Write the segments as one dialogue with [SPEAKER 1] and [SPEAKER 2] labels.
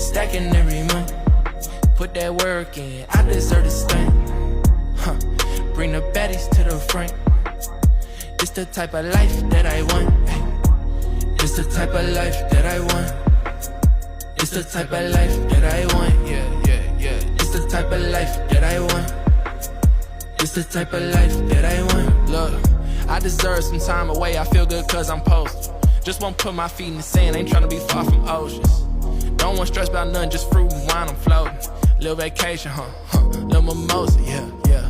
[SPEAKER 1] Stacking every month, put that work in, I deserve to stand. Bring the baddies to the front. It's the type of life that I want. It's the type of life that I want. It's the type of life that I want. Yeah. It's the type of life that I want. It's the type of life that I want. Look, I deserve some time away. I feel good cause I'm posted. Just won't put my feet in the sand. Ain't tryna be far from oceans. Don't want stress about nothing, just fruit and wine, I'm floating. Little vacation, little mimosa, yeah.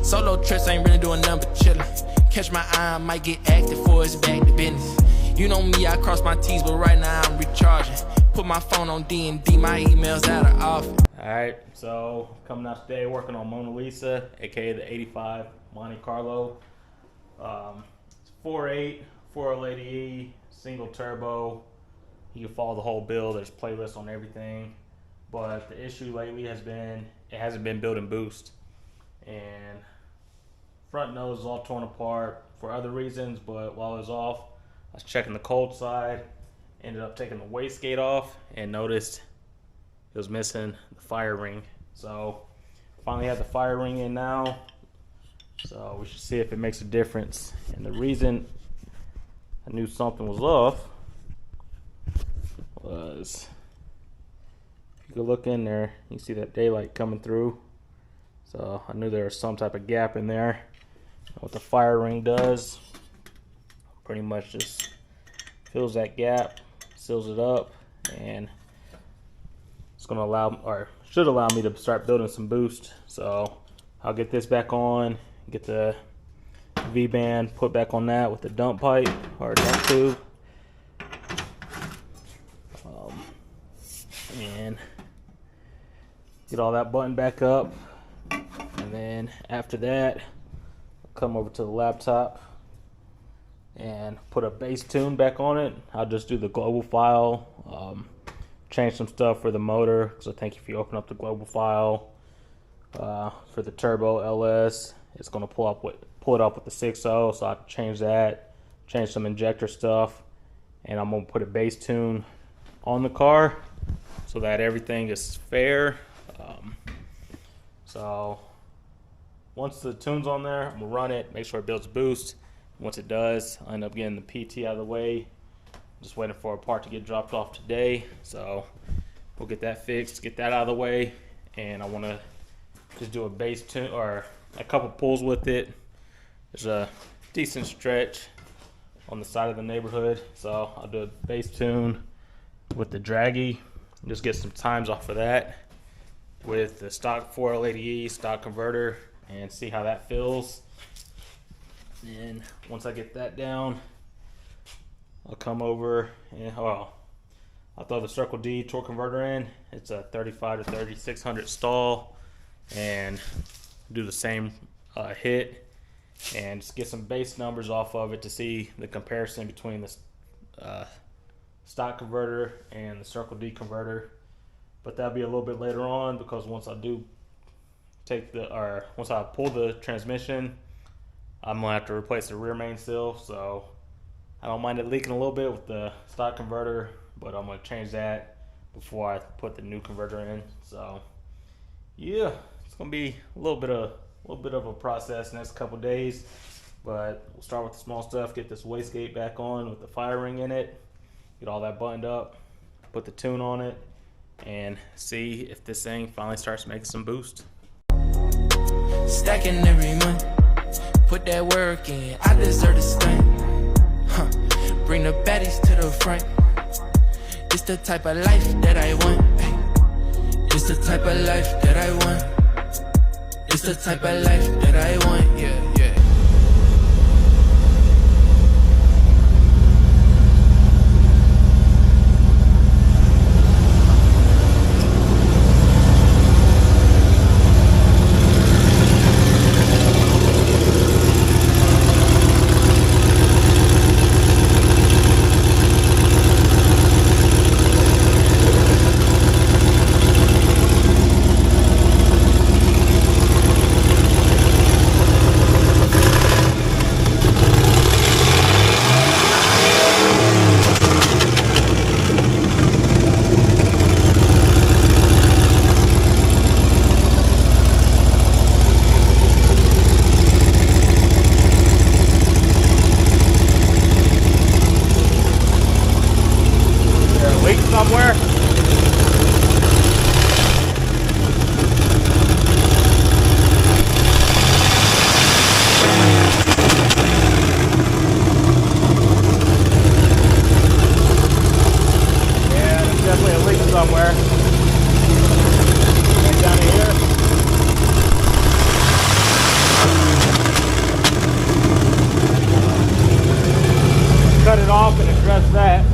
[SPEAKER 1] Solo trips ain't really doing nothing but chillin'. Catch my eye, I might get active for it's back to business. You know me, I cross my T's, but right now I'm recharging. Put my phone on D&D, my email's out of office.
[SPEAKER 2] Alright, so coming out today working on Mona Lisa, aka the 85 Monte Carlo. It's 4.8, 480E, single turbo. You can follow the whole build, there's playlists on everything. But the issue lately has been, it hasn't been building boost. And front nose is all torn apart for other reasons, but while it was off, I was checking the cold side, ended up taking the wastegate off and noticed it was missing the fire ring. So finally have the fire ring in now, so we should see if it makes a difference. And the reason I knew something was off was, if you could look in there, you see that daylight coming through. So I knew there was some type of gap in there. What the fire ring does, pretty much just fills that gap, seals it up, and it's gonna allow, or should allow me to start building some boost. So I'll get this back on, get the V-band put back on that with the dump pipe or dump tube. And get all that button back up. And then after that, I'll come over to the laptop and put a bass tune back on it. I'll just do the global file, change some stuff for the motor, because I think if you open up the global file for the turbo LS, it's going to pull it up with the 6.0, so I can change that, change some injector stuff, and I'm going to put a bass tune on the car so that everything is fair. So once the tune's on there, I'm gonna run it, make sure it builds a boost. Once it does, I end up getting the PT out of the way. Just waiting for a part to get dropped off today, so we'll get that fixed, get that out of the way. And I want to just do a bass tune or a couple pulls with it. There's a decent stretch on the side of the neighborhood, so I'll do a bass tune with the draggy, just get some times off of that with the stock 480E stock converter and see how that feels. And once I get that down, I'll come over and I'll throw the Circle D torque converter in. It's a 35 to 3600 stall, and do the same hit and just get some base numbers off of it to see the comparison between the stock converter and the Circle D converter. But that'll be a little bit later on, because once I do once I pull the transmission, I'm gonna have to replace the rear main seal. So I don't mind it leaking a little bit with the stock converter, but I'm gonna change that before I put the new converter in. So yeah, it's gonna be a little bit of a process next couple days, but we'll start with the small stuff. Get this wastegate back on with the fire ring in it, get all that buttoned up, put the tune on it, and see if this thing finally starts making some boost.
[SPEAKER 1] Stacking every month, put that work in, I deserve to stand. Bring the baddies to the front. It's the type of life that I want. It's the type of life that I want. It's the type of life that I want, yeah.
[SPEAKER 2] leak somewhere. Yeah, there's definitely a leak somewhere. Right down in here. Cut it off and address that.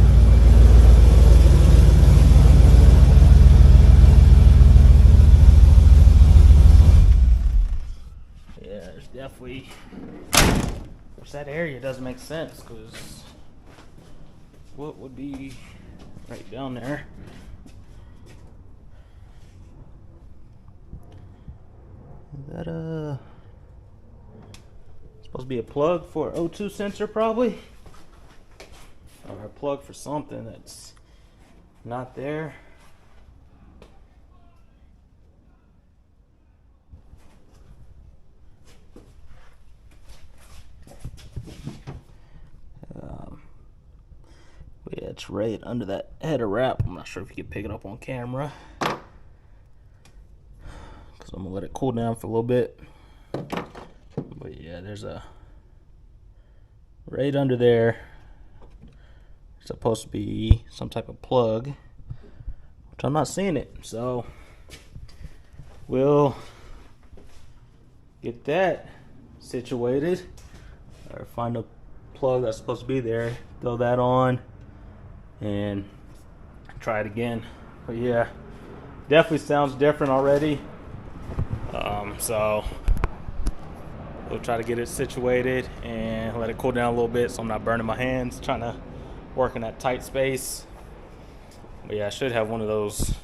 [SPEAKER 2] Yeah, there's definitely, which that area doesn't make sense, because what would be right down there? Is that supposed to be a plug for an O2 sensor probably? Or a plug for something that's not there. But yeah, it's right under that header wrap. I'm not sure if you can pick it up on camera, because I'm gonna let it cool down for a little bit. But yeah, there's a right under there. It's supposed to be some type of plug, which I'm not seeing it. So we'll get that situated, or find a plug that's supposed to be there, throw that on, and try it again. But yeah, definitely sounds different already. So we'll try to get it situated and let it cool down a little bit, so I'm not burning my hands trying to work in that tight space. But yeah, I should have one of those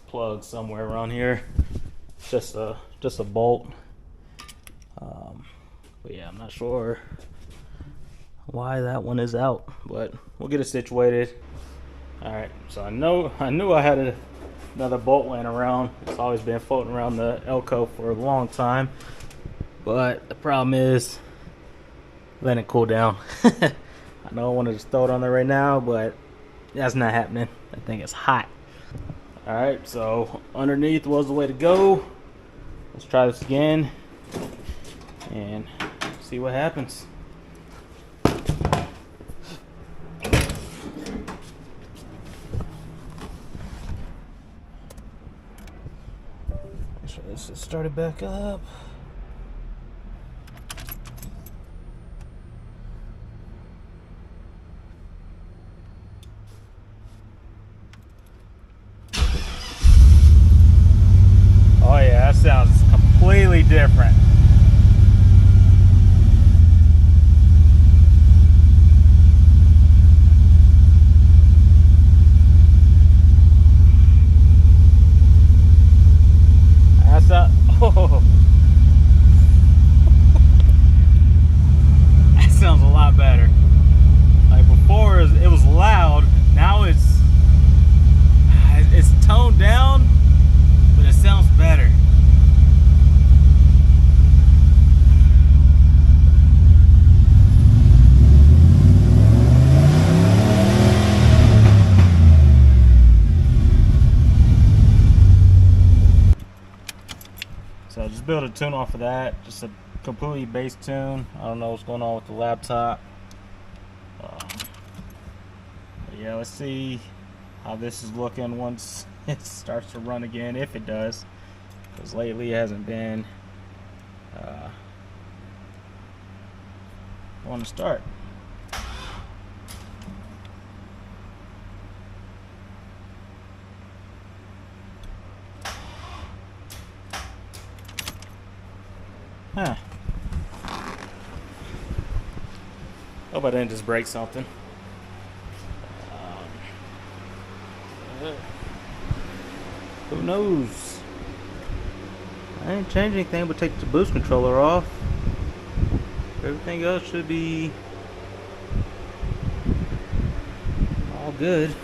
[SPEAKER 2] plugs somewhere around here. Just a bolt. But yeah, I'm not sure why that one is out, but we'll get it situated. All right, so I knew I had another bolt laying around. It's always been floating around the Elco for a long time, but the problem is letting it cool down. I know I wanted to just throw it on there right now, but that's not happening. That thing is hot. All right, so underneath was the way to go. Let's try this again and see what happens. So let's just start it back up. Oh yeah, that sounds completely different. Oh, that sounds a lot better. Like before, it was loud. Now it's toned down, but it sounds better. So I just built a tune off of that, just a completely bass tune. I don't know what's going on with the laptop. But yeah, let's see how this is looking once it starts to run again, if it does, because lately it hasn't been want to start. Huh. Hope I didn't just break something. Who knows? I didn't change anything but take the boost controller off. Everything else should be all good.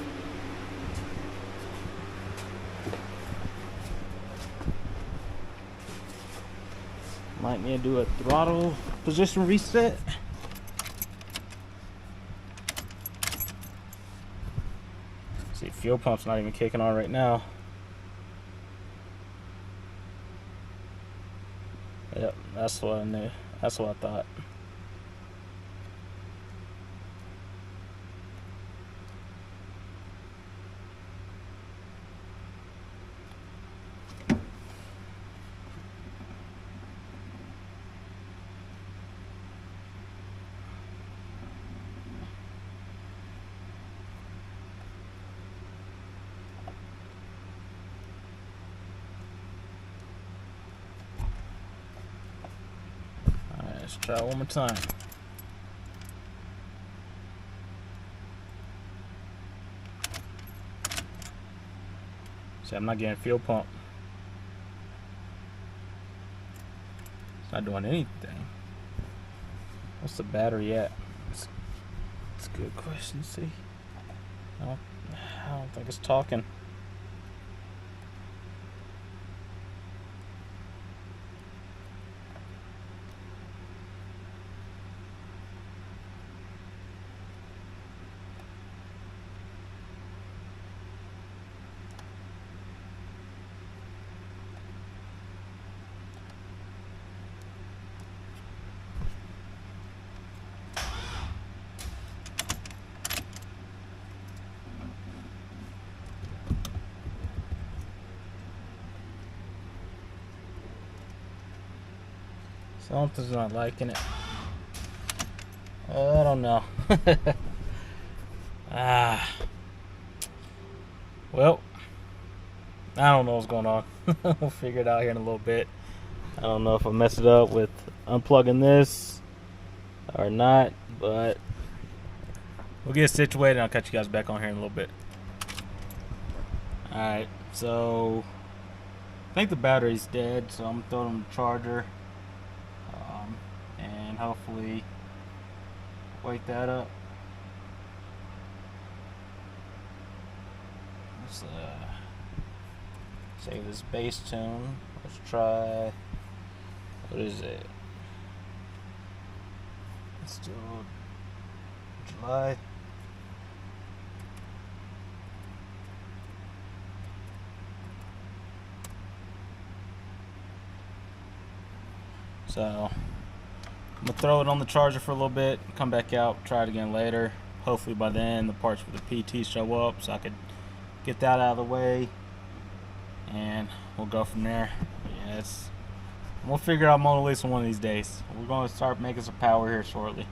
[SPEAKER 2] Might need to do a throttle position reset. See, fuel pump's not even kicking on right now. Yep, that's what I knew. That's what I thought. Let's try it one more time. See, I'm not getting fuel pump. It's not doing anything. What's the battery at? It's a good question. See, I don't think it's talking. Something's not liking it. I don't know. Well, I don't know what's going on. We'll figure it out here in a little bit. I don't know if I messed it up with unplugging this or not, but we'll get situated and I'll catch you guys back on here in a little bit. Alright, so I think the battery's dead, so I'm throwing it on the charger. And hopefully wake that up. Let's save this bass tune. Let's try, what is it? It's still July. So I'm gonna throw it on the charger for a little bit, come back out, try it again later. Hopefully by then the parts for the PT show up so I could get that out of the way and we'll go from there. Yes, we'll figure out Mona Lisa one of these days. We're gonna start making some power here shortly.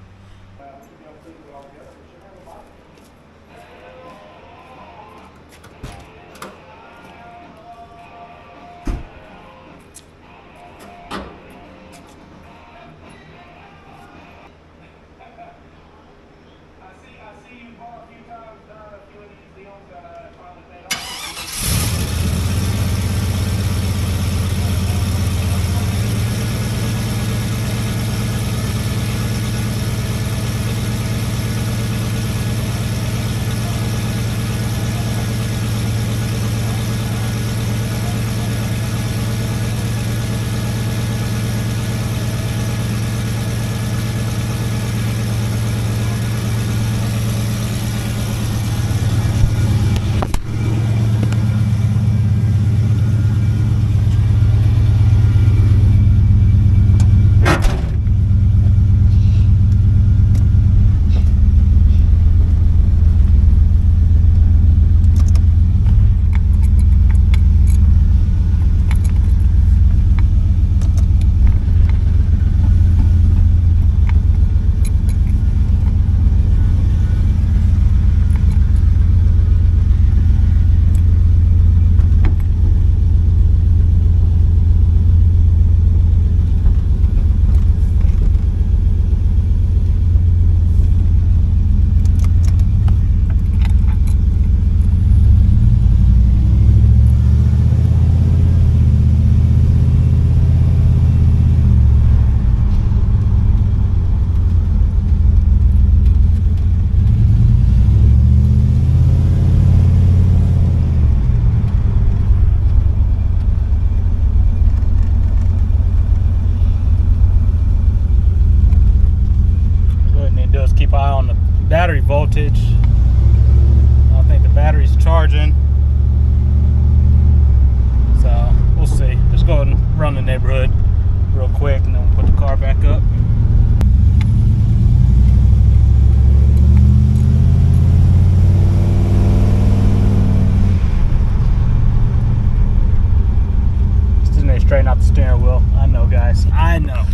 [SPEAKER 2] charging. So we'll see. Just go ahead and run the neighborhood real quick, and then we'll put the car back up. Straighten out the steering wheel. I know, guys. I know.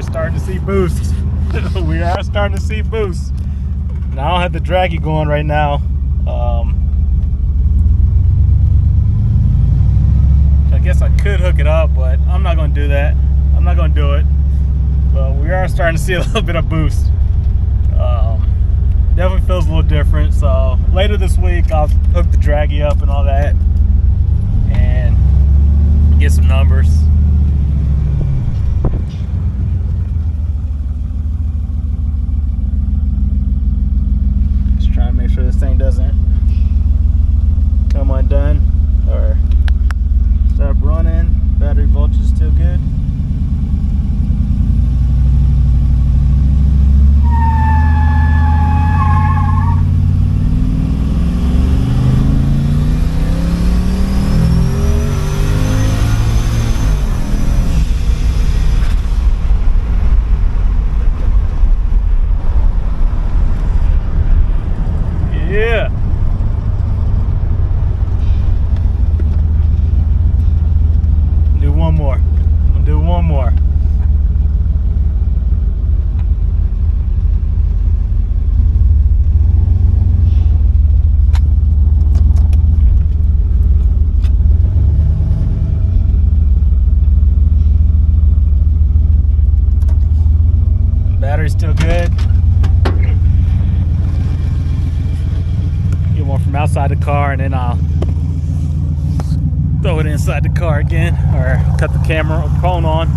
[SPEAKER 2] Starting to see boosts. We are starting to see boosts. Now I don't have the draggy going right now. I guess I could hook it up, but I'm not going to do that. I'm not going to do it. But we are starting to see a little bit of boost. Definitely feels a little different. So later this week I'll hook the draggy up and all that and get some numbers. Trying to make sure this thing doesn't come undone or stop running. Battery voltage is still good. Yeah. Do one more. I'm gonna do one more. Battery's still good. Get one from outside the car, and then I'll throw it inside the car again, or cut the camera or phone on.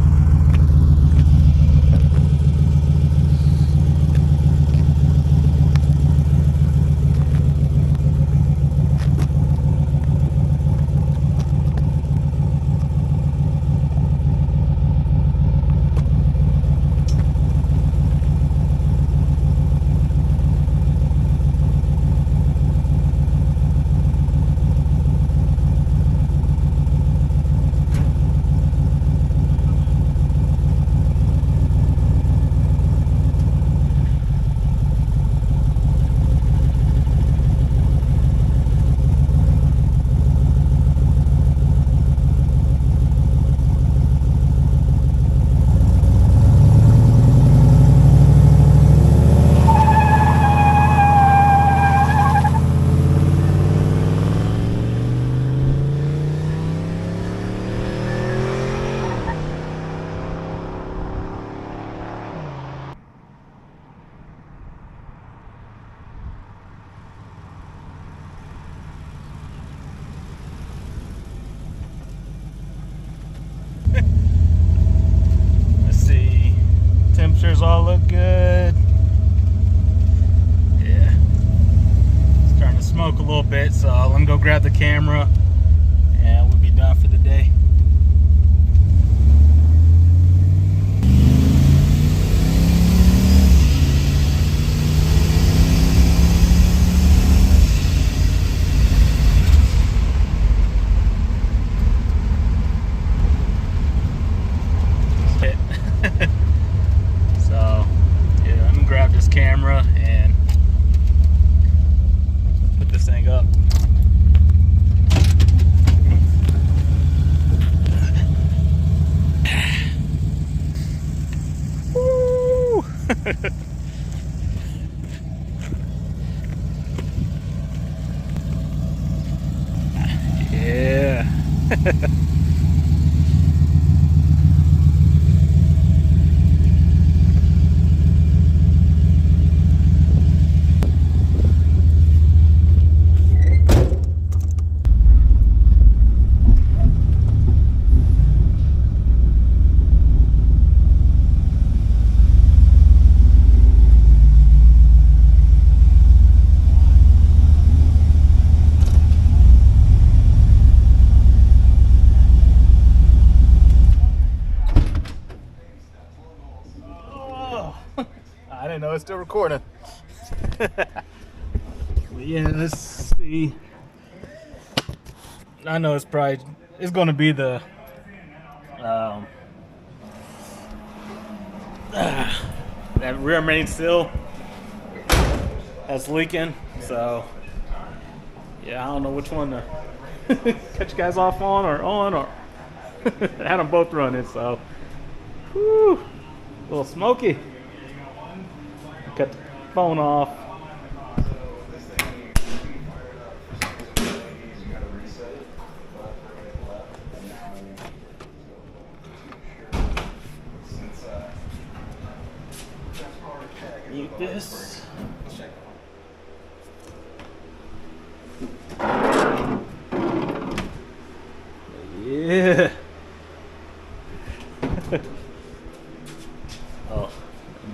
[SPEAKER 2] Let's see, temperatures all look good. Yeah, starting to smoke a little bit, so let me go grab the camera and we'll be done for the day. So yeah, I'm gonna grab this camera and put this thing up. I didn't know it's still recording. Yeah, let's see. I know it's going to be the that rear main seal that's leaking. So yeah, I don't know which one to cut you guys off on or I had them both running. So whew, a little smoky. Cut the phone off. Mute this. Yeah. Oh,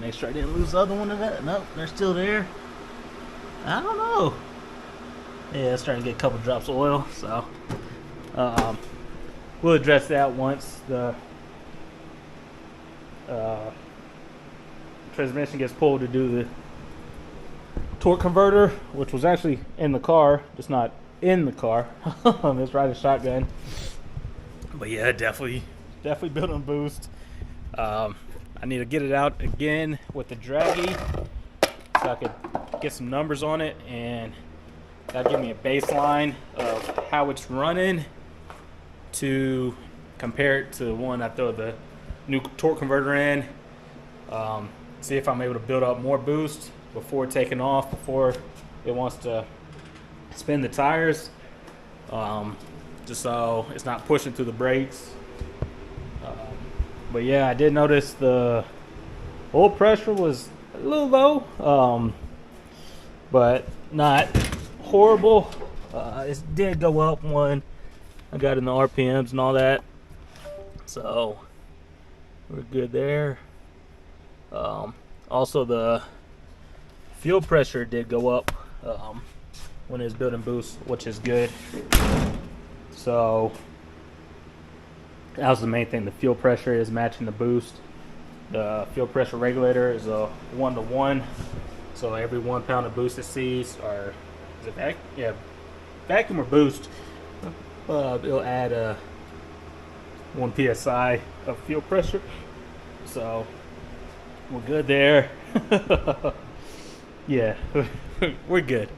[SPEAKER 2] make sure I didn't lose the other one of that. Nope, they're still there. I don't know. Yeah, it's starting to get a couple drops of oil, so we'll address that once the transmission gets pulled to do the torque converter, which was actually in the car, just not in the car. Let's ride a shotgun. But yeah, definitely building boost. I need to get it out again with the draggy so I could get some numbers on it, and that'll give me a baseline of how it's running to compare it to the one I throw the new torque converter in. See if I'm able to build up more boost before taking off, before it wants to spin the tires, just so it's not pushing through the brakes. But yeah, I did notice the oil pressure was a little low, but not horrible. It did go up when I got in the RPMs and all that, so we're good there. Also, the fuel pressure did go up when it was building boost, which is good. So that was the main thing. The fuel pressure is matching the boost. The fuel pressure regulator is a 1-to-1. So every 1 pound of boost it sees, or is it vacuum or boost, it'll add 1 psi of fuel pressure. So we're good there. Yeah, we're good.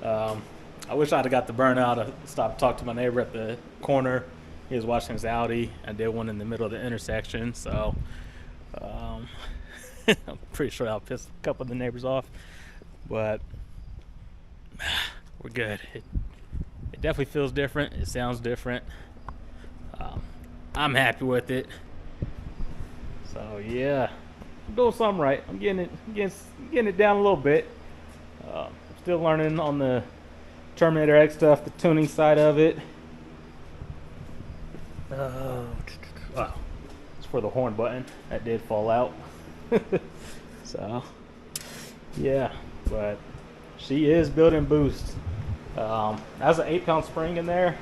[SPEAKER 2] I wish I'd have got the burnout. I stopped to talk to my neighbor at the corner. He was watching his Audi. I did one in the middle of the intersection, so I'm pretty sure I'll piss a couple of the neighbors off. But we're good. It definitely feels different. It sounds different. I'm happy with it. So yeah, I'm doing something right. I'm getting it down a little bit. I'm still learning on the Terminator X stuff, the tuning side of it. Wow, it's for the horn button. That did fall out. So yeah, but she is building boost. That was an 8-pound spring in there,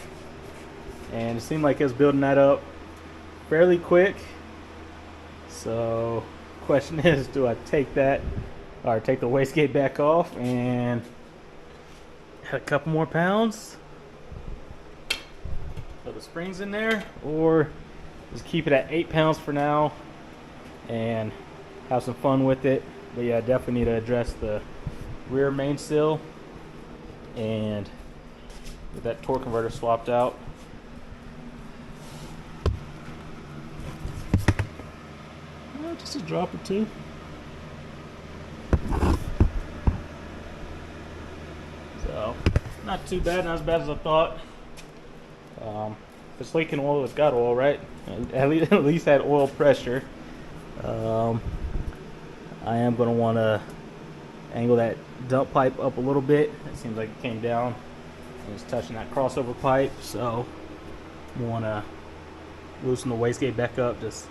[SPEAKER 2] and it seemed like it was building that up fairly quick. So question is, do I take that or take the wastegate back off and add a couple more pounds, put the springs in there, or just keep it at 8 pounds for now and have some fun with it? But yeah, I definitely need to address the rear main seal and get that torque converter swapped out. Just a drop or two. So not too bad, not as bad as I thought. If it's leaking oil, it's got oil, right? At least had oil pressure. I am going to want to angle that dump pipe up a little bit. It seems like it came down and it's touching that crossover pipe, so I want to loosen the wastegate back up, just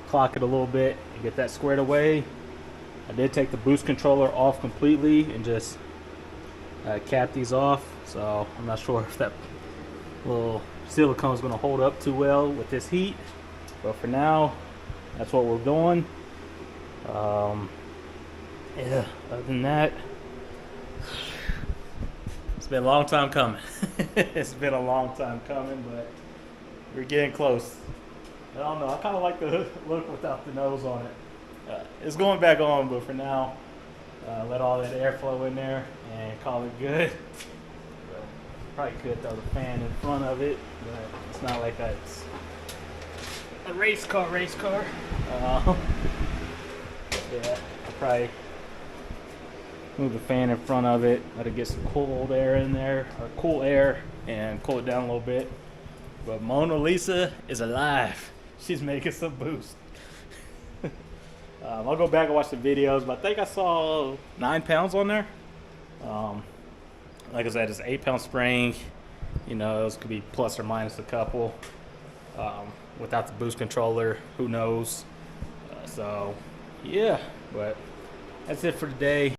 [SPEAKER 2] clock it a little bit and get that squared away. I did take the boost controller off completely and just cap these off, so I'm not sure if that little silicone is going to hold up too well with this heat, but for now that's what we're doing. Yeah, other than that, it's been a long time coming. It's been a long time coming, but we're getting close. I don't know, I kind of like the look without the nose on it. It's going back on, but for now, let all that airflow in there and call it good. But probably could throw the fan in front of it, but it's not like that's a race car. Yeah, I'll probably move the fan in front of it, let it get some cold air in there, or cool air, and cool it down a little bit. But Mona Lisa is alive. She's making some boost. I'll go back and watch the videos, but I think I saw 9 pounds on there. Like I said, it's an 8-pound spring. You know, those could be plus or minus a couple. Without the boost controller, who knows? So, yeah, but that's it for today.